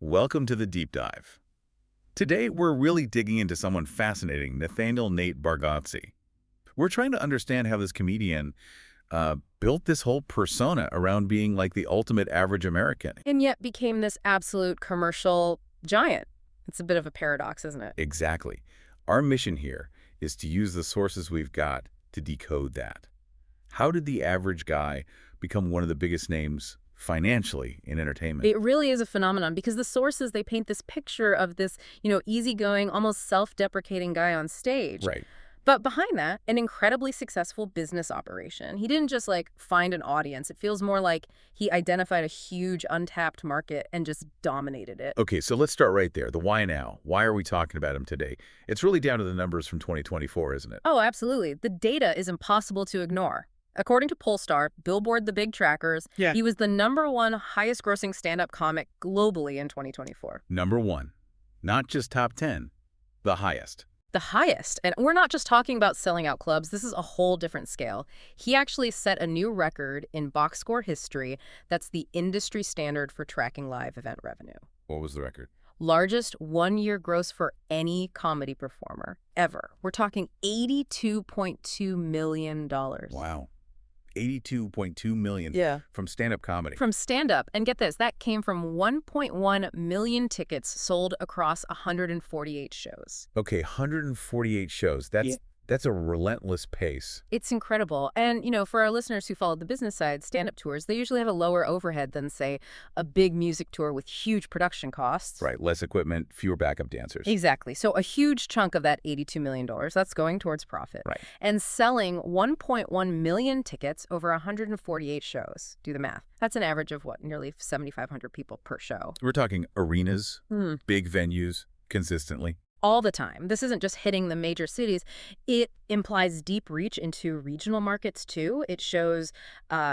Welcome to the Deep Dive. Today, we're really digging into someone fascinating, Nate Bargatze. We're trying to understand how this comedian built this whole persona around being like the ultimate average American. And yet became this absolute commercial giant. It's a bit of a paradox, isn't it? Exactly. Our mission here is to use the sources we've got to decode that. How did the average guy become one of the biggest names financially in entertainment? It really is a phenomenon because the sources, they paint this picture of this, easygoing, almost self-deprecating guy on stage. Right. But behind that, an incredibly successful business operation. He didn't just find an audience. It feels more like he identified a huge untapped market and just dominated it. Okay, so let's start right there. The why now? Why are we talking about him today? It's really down to the numbers from 2024, isn't it? Oh, absolutely. The data is impossible to ignore. According to Pollstar, Billboard, the big trackers, he was the #1 highest-grossing stand-up comic globally in 2024. Number one, not just top 10, the highest. The highest. And we're not just talking about selling out clubs. This is a whole different scale. He actually set a new record in box score history. That's the industry standard for tracking live event revenue. What was the record? Largest one-year gross for any comedy performer ever. We're talking $82.2 million. Wow. $82.2 million from stand-up comedy. From stand-up. And get this, that came from 1.1 million tickets sold across 148 shows. Okay, 148 shows. That's a relentless pace. It's incredible. And, for our listeners who followed the business side, stand-up tours, they usually have a lower overhead than, say, a big music tour with huge production costs. Right, less equipment, fewer backup dancers. Exactly. So a huge chunk of that $82 million, that's going towards profit. Right. And selling 1.1 million tickets over 148 shows. Do the math. That's an average of, nearly 7,500 people per show. We're talking arenas, big venues, consistently. All the time. This isn't just hitting the major cities. It implies deep reach into regional markets, too. It shows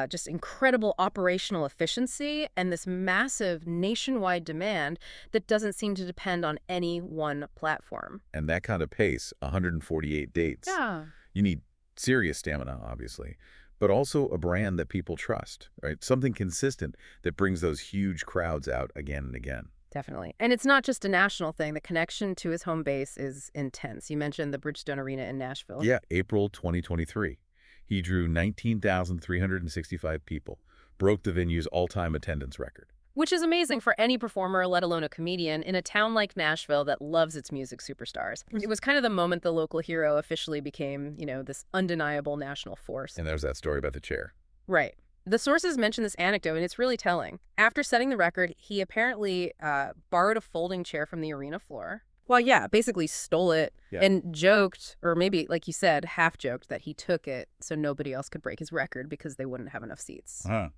just incredible operational efficiency and this massive nationwide demand that doesn't seem to depend on any one platform. And that kind of pace, 148 dates. Yeah. You need serious stamina, obviously, but also a brand that people trust, right? Something consistent that brings those huge crowds out again and again. Definitely. And it's not just a national thing. The connection to his home base is intense. You mentioned the Bridgestone Arena in Nashville. Yeah, April 2023. He drew 19,365 people, broke the venue's all-time attendance record. Which is amazing for any performer, let alone a comedian, in a town like Nashville that loves its music superstars. It was kind of the moment the local hero officially became, this undeniable national force. And there's that story about the chair. Right. The sources mention this anecdote, and it's really telling. After setting the record, he apparently borrowed a folding chair from the arena floor. Well, yeah, basically stole it and joked, or maybe, like you said, half-joked that he took it so nobody else could break his record because they wouldn't have enough seats. Huh.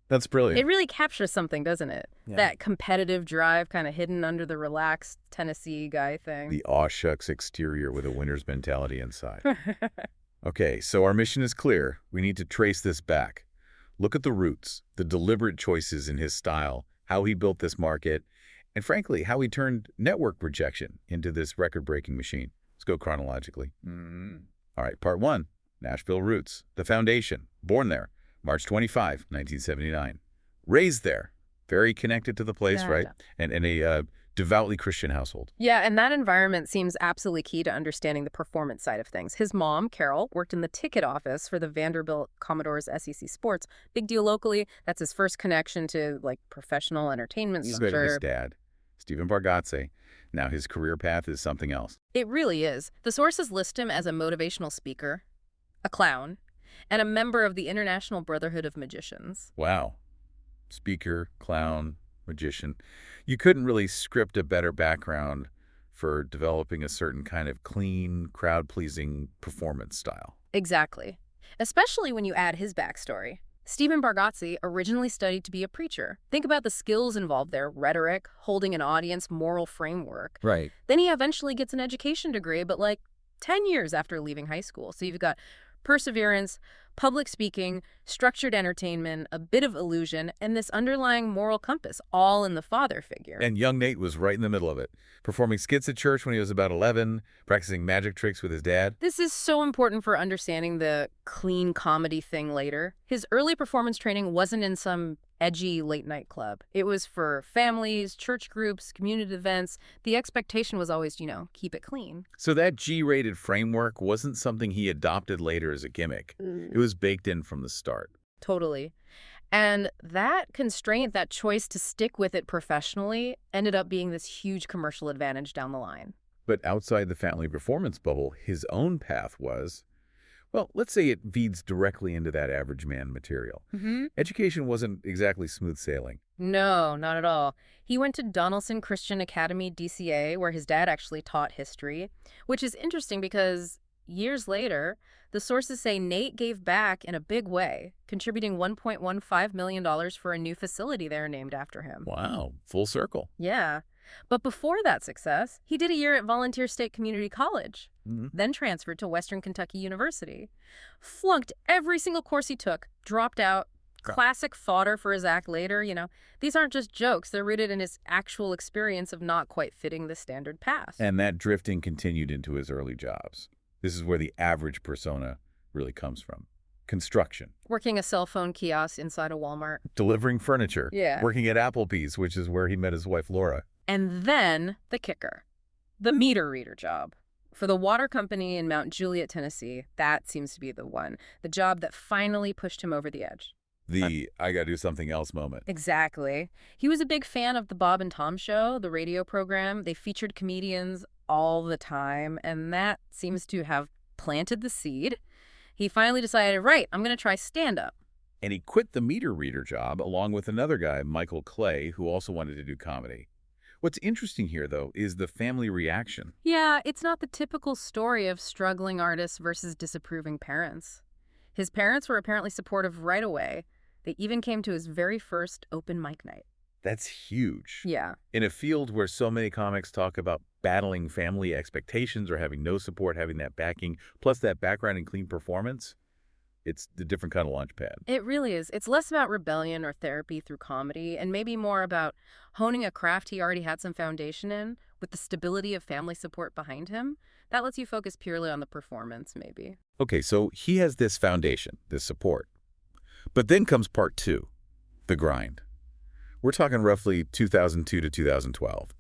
That's brilliant. It really captures something, doesn't it? Yeah. That competitive drive kind of hidden under the relaxed Tennessee guy thing. The aw shucks exterior with a winner's mentality inside. Okay, so our mission is clear. We need to trace this back. Look at the roots, the deliberate choices in his style, how he built this market, and frankly, how he turned network rejection into this record-breaking machine. Let's go chronologically. All right, part 1, Nashville roots. The foundation, born there, March 25, 1979. Raised there, very connected to the place, right? And in a devoutly Christian household. Yeah, and that environment seems absolutely key to understanding the performance side of things. His mom, Carol, worked in the ticket office for the Vanderbilt Commodores SEC Sports. Big deal locally. That's his first connection to, professional entertainment structure. His dad, Stephen Bargatze. Now his career path is something else. It really is. The sources list him as a motivational speaker, a clown, and a member of the International Brotherhood of Magicians. Wow. Speaker, clown, magician. You couldn't really script a better background for developing a certain kind of clean, crowd-pleasing performance style. Exactly. Especially when you add his backstory. Stephen Bargatze originally studied to be a preacher. Think about the skills involved there: rhetoric, holding an audience, moral framework. Right. Then he eventually gets an education degree, but 10 years after leaving high school. So you've got perseverance, public speaking, structured entertainment, a bit of illusion, and this underlying moral compass, all in the father figure. And young Nate was right in the middle of it, performing skits at church when he was about 11, practicing magic tricks with his dad. This is so important for understanding the clean comedy thing later. His early performance training wasn't in some edgy late-night club. It was for families, church groups, community events. The expectation was always, keep it clean. So that G-rated framework wasn't something he adopted later as a gimmick. It was baked in from the start. Totally. And that constraint, that choice to stick with it professionally, ended up being this huge commercial advantage down the line. But outside the family performance bubble, his own path was, well, let's say it feeds directly into that average man material. Education wasn't exactly smooth sailing. No, not at all. He went to Donaldson Christian Academy, DCA, where his dad actually taught history, which is interesting because years later, the sources say Nate gave back in a big way, contributing $1.15 million for a new facility there named after him. Wow, full circle. Yeah. But before that success, he did a year at Volunteer State Community College, then transferred to Western Kentucky University. Flunked every single course he took, dropped out. Classic fodder for his act later, These aren't just jokes. They're rooted in his actual experience of not quite fitting the standard path. And that drifting continued into his early jobs. This is where the average persona really comes from. Construction. Working a cell phone kiosk inside a Walmart. Delivering furniture. Yeah. Working at Applebee's, which is where he met his wife, Laura. And then the kicker, the meter reader job. For the water company in Mount Juliet, Tennessee, that seems to be the one. The job that finally pushed him over the edge. The I gotta do something else moment. Exactly. He was a big fan of the Bob and Tom Show, the radio program. They featured comedians all the time, and that seems to have planted the seed. He finally decided, right, I'm going to try stand-up. And he quit the meter reader job along with another guy, Michael Clay, who also wanted to do comedy. What's interesting here, though, is the family reaction. Yeah, it's not the typical story of struggling artists versus disapproving parents. His parents were apparently supportive right away. They even came to his very first open mic night. That's huge. Yeah. In a field where so many comics talk about battling family expectations or having no support, having that backing, plus that background in clean performance, it's a different kind of launch pad. It really is. It's less about rebellion or therapy through comedy and maybe more about honing a craft he already had some foundation in with the stability of family support behind him. That lets you focus purely on the performance, maybe. Okay, so he has this foundation, this support. But then comes part two, the grind. We're talking roughly 2002 to 2012.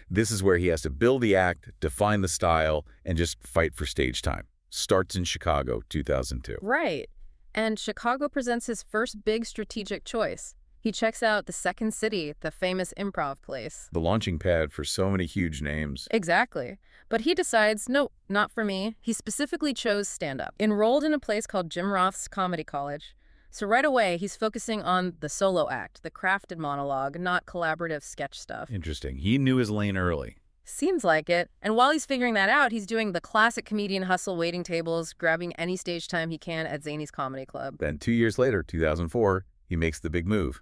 This is where he has to build the act, define the style, and just fight for stage time. Starts in Chicago, 2002. Right. And Chicago presents his first big strategic choice. He checks out the Second City, the famous improv place. The launching pad for so many huge names. Exactly. But he decides, no, not for me. He specifically chose stand-up. Enrolled in a place called Jim Roth's Comedy College. So right away, he's focusing on the solo act, the crafted monologue, not collaborative sketch stuff. Interesting. He knew his lane early. Seems like it. And while he's figuring that out, he's doing the classic comedian hustle, waiting tables, grabbing any stage time he can at Zany's Comedy Club. Then 2 years later, 2004, he makes the big move.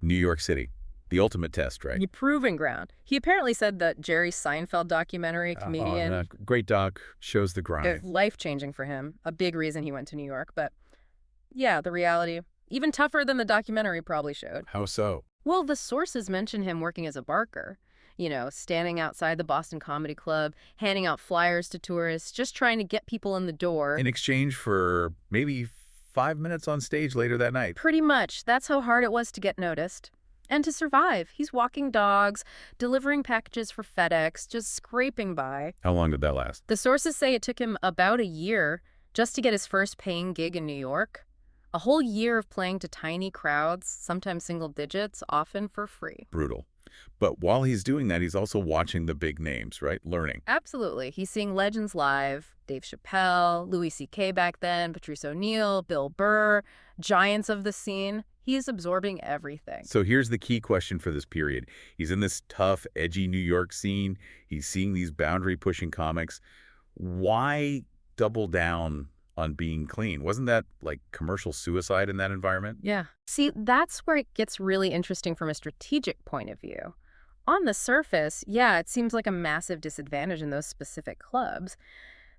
New York City. The ultimate test, right? The proving ground. He apparently said that Jerry Seinfeld documentary, comedian. Great doc, shows the grind. Life-changing for him. A big reason he went to New York. But yeah, the reality, even tougher than the documentary probably showed. How so? Well, the sources mention him working as a barker. Standing outside the Boston Comedy Club, handing out flyers to tourists, just trying to get people in the door. In exchange for maybe 5 minutes on stage later that night. Pretty much. That's how hard it was to get noticed. And to survive. He's walking dogs, delivering packages for FedEx, just scraping by. How long did that last? The sources say it took him about a year just to get his first paying gig in New York. A whole year of playing to tiny crowds, sometimes single digits, often for free. Brutal. But while he's doing that, he's also watching the big names, right? Learning. Absolutely. He's seeing legends live. Dave Chappelle, Louis C.K. back then, Patrice O'Neal, Bill Burr, giants of the scene. He is absorbing everything. So here's the key question for this period. He's in this tough, edgy New York scene. He's seeing these boundary-pushing comics. Why double down on being clean? Wasn't that like commercial suicide in that environment? Yeah. See, that's where it gets really interesting from a strategic point of view. On the surface, yeah, it seems like a massive disadvantage in those specific clubs.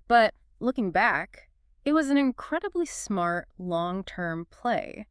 But looking back, it was an incredibly smart, long-term play.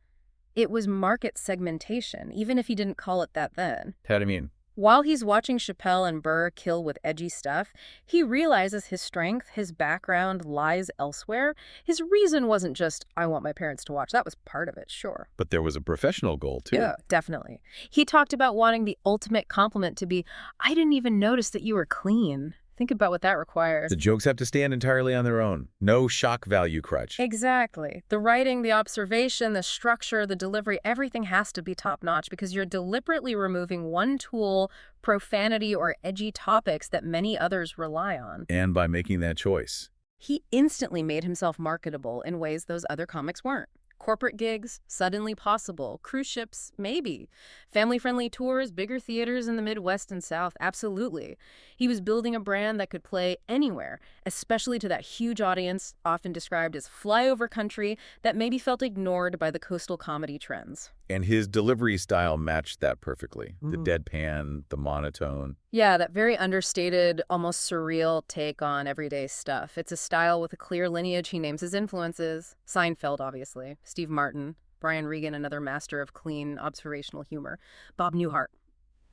It was market segmentation, even if he didn't call it that then. How do you mean? While he's watching Chappelle and Burr kill with edgy stuff, he realizes his strength, his background lies elsewhere. His reason wasn't just, I want my parents to watch. That was part of it, sure. But there was a professional goal, too. Yeah, definitely. He talked about wanting the ultimate compliment to be, I didn't even notice that you were clean. Think about what that requires. The jokes have to stand entirely on their own. No shock value crutch. Exactly. The writing, the observation, the structure, the delivery, everything has to be top-notch because you're deliberately removing one tool, profanity, or edgy topics that many others rely on. And by making that choice, he instantly made himself marketable in ways those other comics weren't. Corporate gigs, suddenly possible. Cruise ships, maybe. Family-friendly tours, bigger theaters in the Midwest and South, absolutely. He was building a brand that could play anywhere, especially to that huge audience, often described as flyover country, that maybe felt ignored by the coastal comedy trends. And his delivery style matched that perfectly. The deadpan, the monotone. Yeah, that very understated, almost surreal take on everyday stuff. It's a style with a clear lineage. He names his influences. Seinfeld, obviously. Steve Martin. Brian Regan, another master of clean, observational humor. Bob Newhart.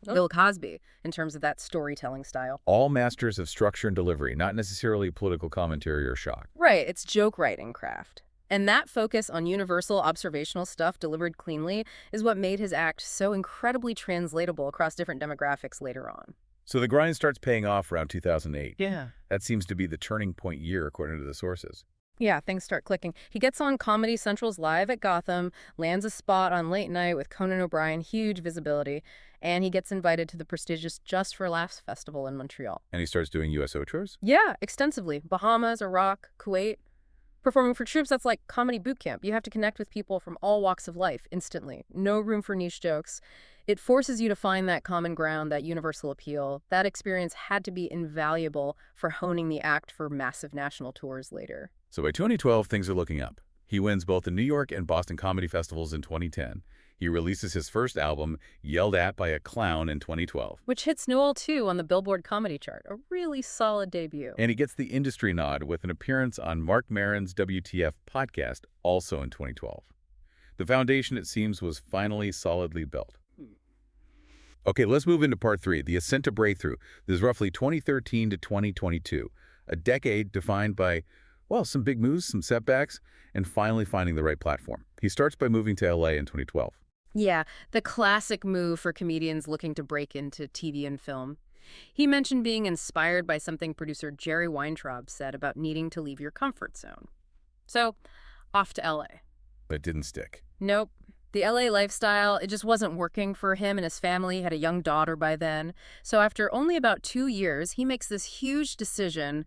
Bill Cosby, in terms of that storytelling style. All masters of structure and delivery, not necessarily political commentary or shock. Right, it's joke writing craft. And that focus on universal observational stuff delivered cleanly is what made his act so incredibly translatable across different demographics later on. So the grind starts paying off around 2008. Yeah. That seems to be the turning point year, according to the sources. Yeah, things start clicking. He gets on Comedy Central's Live at Gotham, lands a spot on Late Night with Conan O'Brien, huge visibility, and he gets invited to the prestigious Just for Laughs Festival in Montreal. And he starts doing USO tours? Yeah, extensively. Bahamas, Iraq, Kuwait. Performing for troops, that's like comedy boot camp. You have to connect with people from all walks of life instantly. No room for niche jokes. It forces you to find that common ground, that universal appeal. That experience had to be invaluable for honing the act for massive national tours later. So by 2012, things are looking up. He wins both the New York and Boston comedy festivals in 2010. He releases his first album, Yelled At by a Clown, in 2012. Which hits Noel, too, on the Billboard comedy chart. A really solid debut. And he gets the industry nod with an appearance on Mark Maron's WTF podcast, also in 2012. The foundation, it seems, was finally solidly built. Okay, let's move into part 3, the ascent to breakthrough. This is roughly 2013 to 2022, a decade defined by, well, some big moves, some setbacks, and finally finding the right platform. He starts by moving to LA in 2012. Yeah, the classic move for comedians looking to break into TV and film. He mentioned being inspired by something producer Jerry Weintraub said about needing to leave your comfort zone. So, off to LA. But it didn't stick. Nope. The LA lifestyle, it just wasn't working for him and his family. He had a young daughter by then. So after only about 2 years, he makes this huge decision,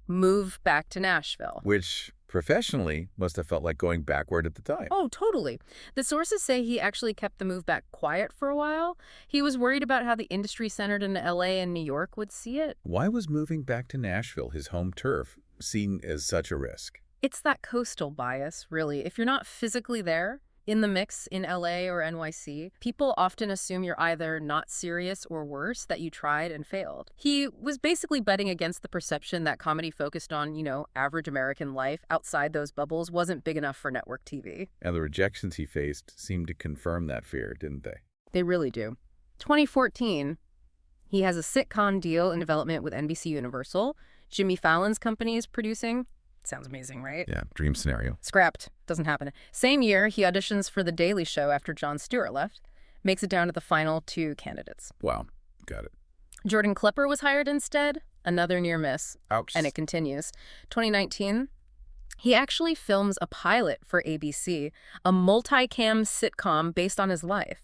move back to Nashville. Which, professionally, must have felt like going backward at the time. Oh, totally. The sources say he actually kept the move back quiet for a while. He was worried about how the industry centered in LA and New York would see it. Why was moving back to Nashville, his home turf, seen as such a risk? It's that coastal bias, really. If you're not physically there, in the mix in LA or NYC, people often assume you're either not serious or worse, that you tried and failed. He was basically betting against the perception that comedy focused on, average American life outside those bubbles wasn't big enough for network TV. And the rejections he faced seemed to confirm that fear, didn't they? They really do. 2014, he has a sitcom deal in development with NBC Universal. Jimmy Fallon's company is producing. Sounds amazing, right? Yeah, dream scenario. Scrapped. Doesn't happen. Same year, he auditions for The Daily Show after Jon Stewart left. Makes it down to the final 2 candidates. Wow. Got it. Jordan Klepper was hired instead. Another near miss. Ouch. And it continues. 2019, he actually films a pilot for ABC, a multicam sitcom based on his life.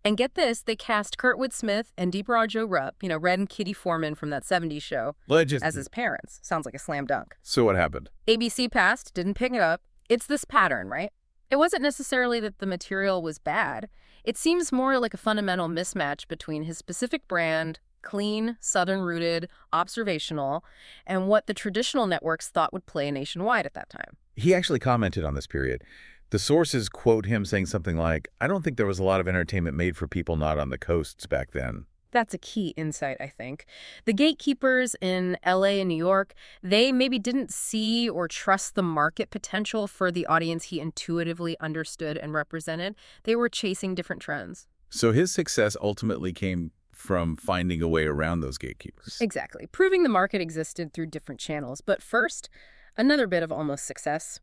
And get this, they cast Kurtwood Smith and Deeper Rupp, Red and Kitty Foreman from that 70s show, as his parents. Sounds like a slam dunk. So what happened? ABC passed, didn't pick it up. It's this pattern, right? It wasn't necessarily that the material was bad. It seems more like a fundamental mismatch between his specific brand, clean, Southern-rooted, observational, and what the traditional networks thought would play nationwide at that time. He actually commented on this period. The sources quote him saying something like, I don't think there was a lot of entertainment made for people not on the coasts back then. That's a key insight, I think. The gatekeepers in LA and New York, they maybe didn't see or trust the market potential for the audience he intuitively understood and represented. They were chasing different trends. So his success ultimately came from finding a way around those gatekeepers. Exactly. Proving the market existed through different channels. But first, another bit of almost success.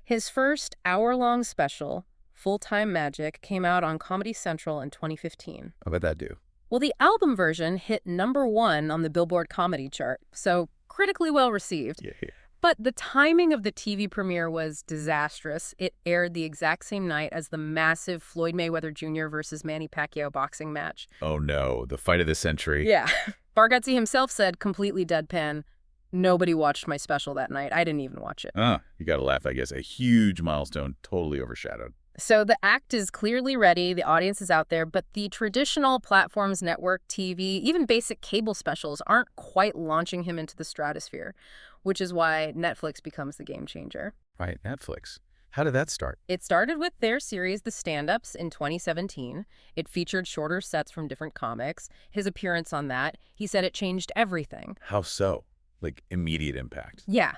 His first hour-long special, Full-Time Magic, came out on Comedy Central in 2015. How about that do? Well, the album version hit #1 on the Billboard comedy chart, so critically well received. Yeah. But the timing of the TV premiere was disastrous. It aired the exact same night as the massive Floyd Mayweather Jr. versus Manny Pacquiao boxing match. Oh no, the fight of the century. Yeah. Bargatze himself said, completely deadpan, "Nobody watched my special that night. I didn't even watch it." You gotta laugh, I guess. A huge milestone, totally overshadowed. So the act is clearly ready, the audience is out there, but the traditional platforms, network, TV, even basic cable specials aren't quite launching him into the stratosphere, which is why Netflix becomes the game changer. Right, Netflix. How did that start? It started with their series, The Stand-Ups, in 2017. It featured shorter sets from different comics. His appearance on that, he said it changed everything. How so? Like, immediate impact. Yeah.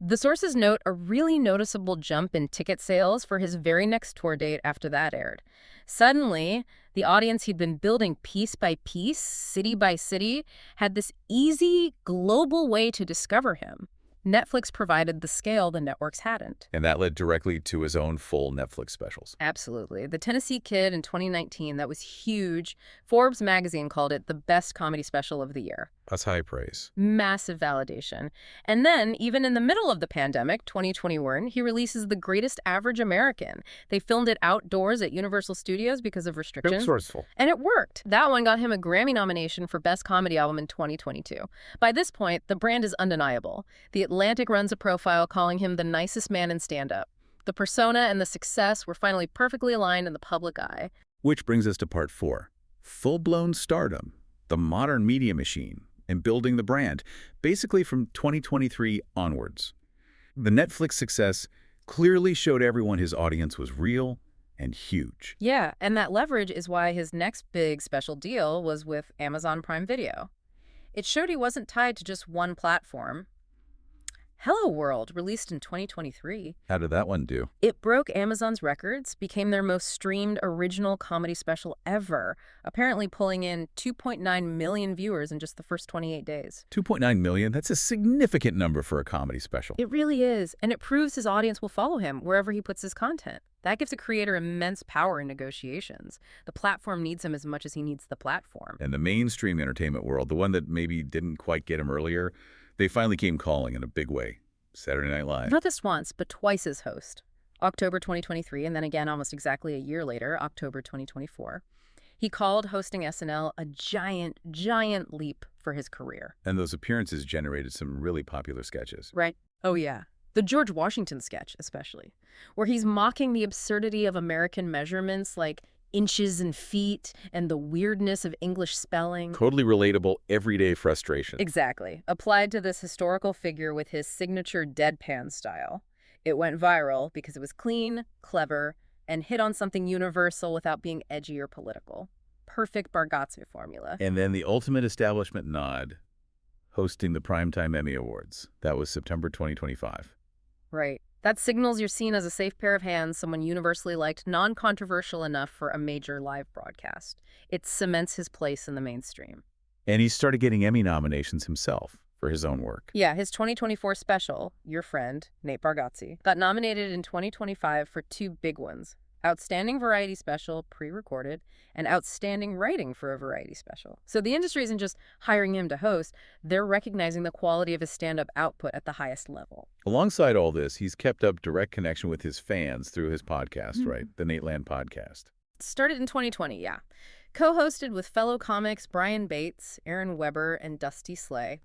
The sources note a really noticeable jump in ticket sales for his very next tour date after that aired. Suddenly, the audience he'd been building piece by piece, city by city, had this easy, global way to discover him. Netflix provided the scale the networks hadn't. And that led directly to his own full Netflix specials. Absolutely. The Tennessee Kid in 2019, that was huge. Forbes magazine called it the best comedy special of the year. That's high praise. Massive validation. And then, even in the middle of the pandemic, 2021, he releases The Greatest Average American. They filmed it outdoors at Universal Studios because of restrictions. Resourceful. And it worked. That one got him a Grammy nomination for Best Comedy Album in 2022. By this point, the brand is undeniable. The Atlantic runs a profile calling him the nicest man in stand-up. The persona and the success were finally perfectly aligned in the public eye. Which brings us to part 4. Full-blown stardom. The modern media machine. And building the brand, basically from 2023 onwards. The Netflix success clearly showed everyone his audience was real and huge. Yeah, and that leverage is why his next big special deal was with Amazon Prime Video. It showed he wasn't tied to just one platform. Hello World, released in 2023. How did that one do? It broke Amazon's records, became their most streamed original comedy special ever, apparently pulling in 2.9 million viewers in just the first 28 days. 2.9 million? That's a significant number for a comedy special. It really is, and it proves his audience will follow him wherever he puts his content. That gives a creator immense power in negotiations. The platform needs him as much as he needs the platform. And the mainstream entertainment world, the one that maybe didn't quite get him earlier, they finally came calling in a big way. Saturday Night Live. Not just once, but twice as host. October 2023, and then again almost exactly a year later, October 2024. He called hosting SNL a giant, giant leap for his career. And those appearances generated some really popular sketches. Right. Oh, yeah. The George Washington sketch, especially, where he's mocking the absurdity of American measurements like inches and feet and the weirdness of English spelling. Totally relatable, everyday frustration. Exactly. Applied to this historical figure with his signature deadpan style. It went viral because it was clean, clever, and hit on something universal without being edgy or political. Perfect Bargatze formula. And then the ultimate establishment nod, hosting the Primetime Emmy Awards. That was September 2025. Right. That signals you're seen as a safe pair of hands, someone universally liked, non-controversial enough for a major live broadcast. It cements his place in the mainstream. And he started getting Emmy nominations himself for his own work. Yeah, his 2024 special, Your Friend, Nate Bargatze, got nominated in 2025 for 2 big ones. Outstanding Variety Special, pre-recorded, and Outstanding Writing for a Variety Special. So the industry isn't just hiring him to host, they're recognizing the quality of his stand-up output at the highest level. Alongside all this, he's kept up direct connection with his fans through his podcast, right? The Nate Land podcast. Started in 2020, yeah. Co-hosted with fellow comics Brian Bates, Aaron Weber, and Dusty Slay.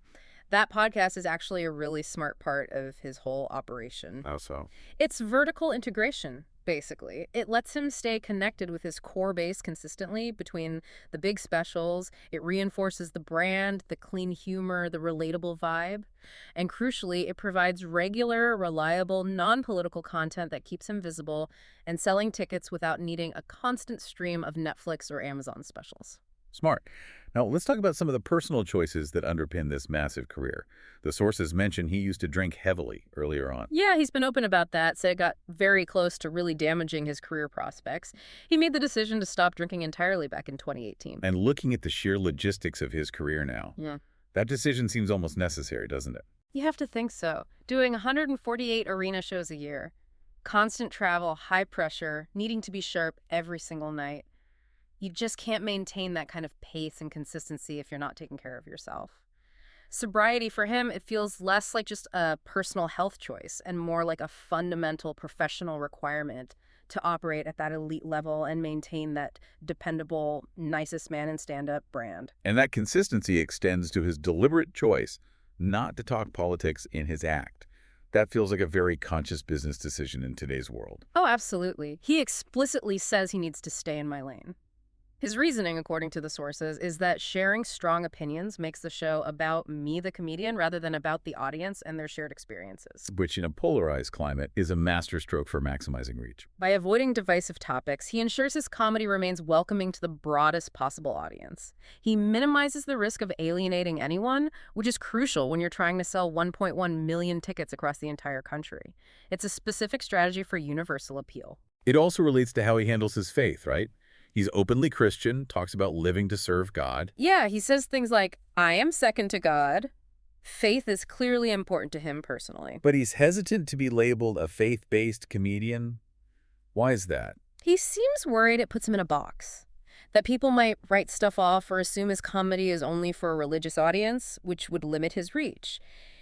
That podcast is actually a really smart part of his whole operation. How so? It's vertical integration, basically. It lets him stay connected with his core base consistently between the big specials. It reinforces the brand, the clean humor, the relatable vibe. And crucially, it provides regular, reliable, non-political content that keeps him visible and selling tickets without needing a constant stream of Netflix or Amazon specials. Smart. Now, let's talk about some of the personal choices that underpin this massive career. The sources mention he used to drink heavily earlier on. Yeah, he's been open about that, said it got very close to really damaging his career prospects. He made the decision to stop drinking entirely back in 2018. And looking at the sheer logistics of his career now, that decision seems almost necessary, doesn't it? You have to think so. Doing 148 arena shows a year, constant travel, high pressure, needing to be sharp every single night. You just can't maintain that kind of pace and consistency if you're not taking care of yourself. Sobriety for him, it feels less like just a personal health choice and more like a fundamental professional requirement to operate at that elite level and maintain that dependable, nicest man in stand-up brand. And that consistency extends to his deliberate choice not to talk politics in his act. That feels like a very conscious business decision in today's world. Oh, absolutely. He explicitly says he needs to stay in my lane. His reasoning, according to the sources, is that sharing strong opinions makes the show about me, the comedian, rather than about the audience and their shared experiences. Which, in a polarized climate, is a masterstroke for maximizing reach. By avoiding divisive topics, he ensures his comedy remains welcoming to the broadest possible audience. He minimizes the risk of alienating anyone, which is crucial when you're trying to sell 1.1 million tickets across the entire country. It's a specific strategy for universal appeal. It also relates to how he handles his faith, right? He's openly Christian, talks about living to serve God. Yeah, he says things like, I am second to God. Faith is clearly important to him personally. But he's hesitant to be labeled a faith-based comedian. Why is that? He seems worried it puts him in a box. That people might write stuff off or assume his comedy is only for a religious audience, which would limit his reach.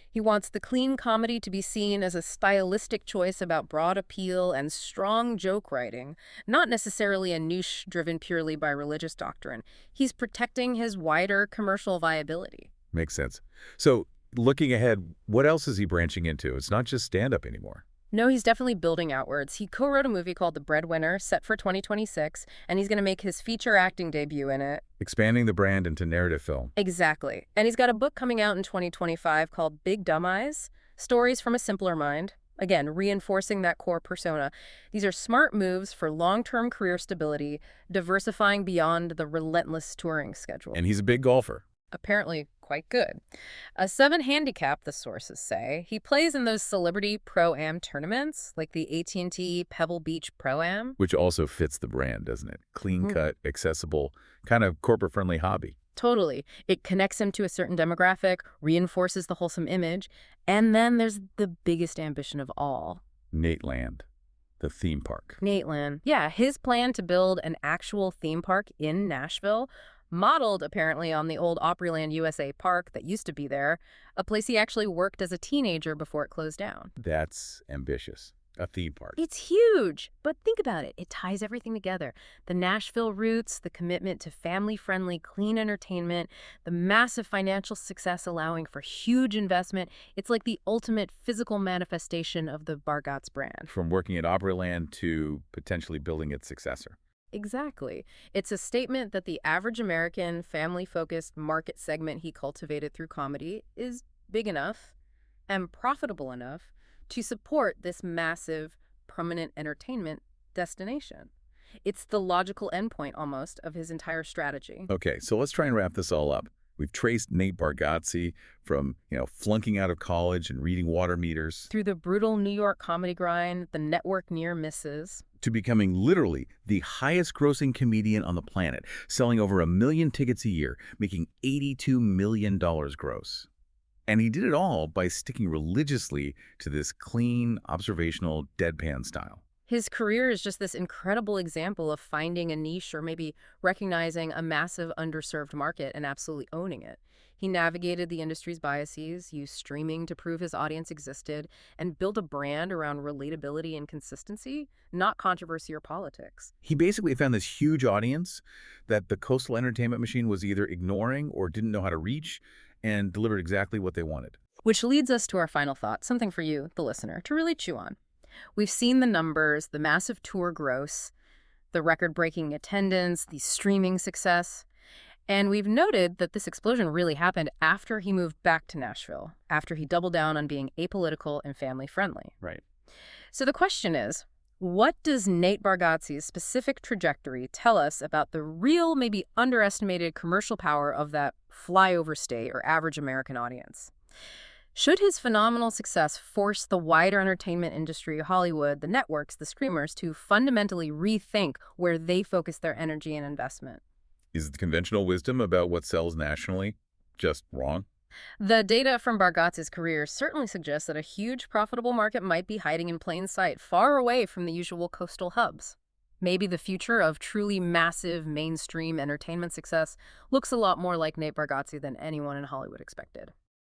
He wants the clean comedy to be seen as a stylistic choice about broad appeal and strong joke writing, not necessarily a niche driven purely by religious doctrine. He's protecting his wider commercial viability. Makes sense. So, looking ahead, what else is he branching into? It's not just stand-up anymore. No, he's definitely building outwards. He co-wrote a movie called The Breadwinner, set for 2026, and he's going to make his feature acting debut in it. Expanding the brand into narrative film. Exactly. And he's got a book coming out in 2025 called Big Dumb Eyes, Stories from a Simpler Mind. Again, reinforcing that core persona. These are smart moves for long-term career stability, diversifying beyond the relentless touring schedule. And he's a big golfer. Apparently quite good. A 7 handicap, the sources say. He plays in those celebrity pro-am tournaments, like the AT&T Pebble Beach Pro-Am. Which also fits the brand, doesn't it? Clean-cut, accessible, kind of corporate-friendly hobby. Totally. It connects him to a certain demographic, reinforces the wholesome image, and then there's the biggest ambition of all. Nateland, the theme park. Nateland. Yeah, his plan to build an actual theme park in Nashville, modeled apparently on the old Opryland USA park that used to be there, a place he actually worked as a teenager before it closed down. That's ambitious. A theme park. It's huge, but think about it. It ties everything together. The Nashville roots, the commitment to family-friendly, clean entertainment, the massive financial success allowing for huge investment. It's like the ultimate physical manifestation of the Bargatze brand. From working at Opryland to potentially building its successor. Exactly. It's a statement that the average American, family-focused market segment he cultivated through comedy is big enough and profitable enough to support this massive, permanent entertainment destination. It's the logical endpoint, almost, of his entire strategy. Okay, so let's try and wrap this all up. We've traced Nate Bargatze from, flunking out of college and reading water meters. Through the brutal New York comedy grind, the network near misses. To becoming literally the highest-grossing comedian on the planet, selling over 1 million tickets a year, making $82 million gross. And he did it all by sticking religiously to this clean, observational, deadpan style. His career is just this incredible example of finding a niche or maybe recognizing a massive underserved market and absolutely owning it. He navigated the industry's biases, used streaming to prove his audience existed, and built a brand around relatability and consistency, not controversy or politics. He basically found this huge audience that the coastal entertainment machine was either ignoring or didn't know how to reach, and delivered exactly what they wanted. Which leads us to our final thought, something for you, the listener, to really chew on. We've seen the numbers, the massive tour gross, the record-breaking attendance, the streaming success, and we've noted that this explosion really happened after he moved back to Nashville, after he doubled down on being apolitical and family-friendly. Right. So the question is, What does Nate Bargatze's specific trajectory tell us about the real, maybe underestimated commercial power of that flyover state or average American audience? Should his phenomenal success force the wider entertainment industry, Hollywood, the networks, the streamers, to fundamentally rethink where they focus their energy and investment? Is the conventional wisdom about what sells nationally just wrong? The data from Bargatze's career certainly suggests that a huge profitable market might be hiding in plain sight, far away from the usual coastal hubs. Maybe the future of truly massive mainstream entertainment success looks a lot more like Nate Bargatze than anyone in Hollywood expected.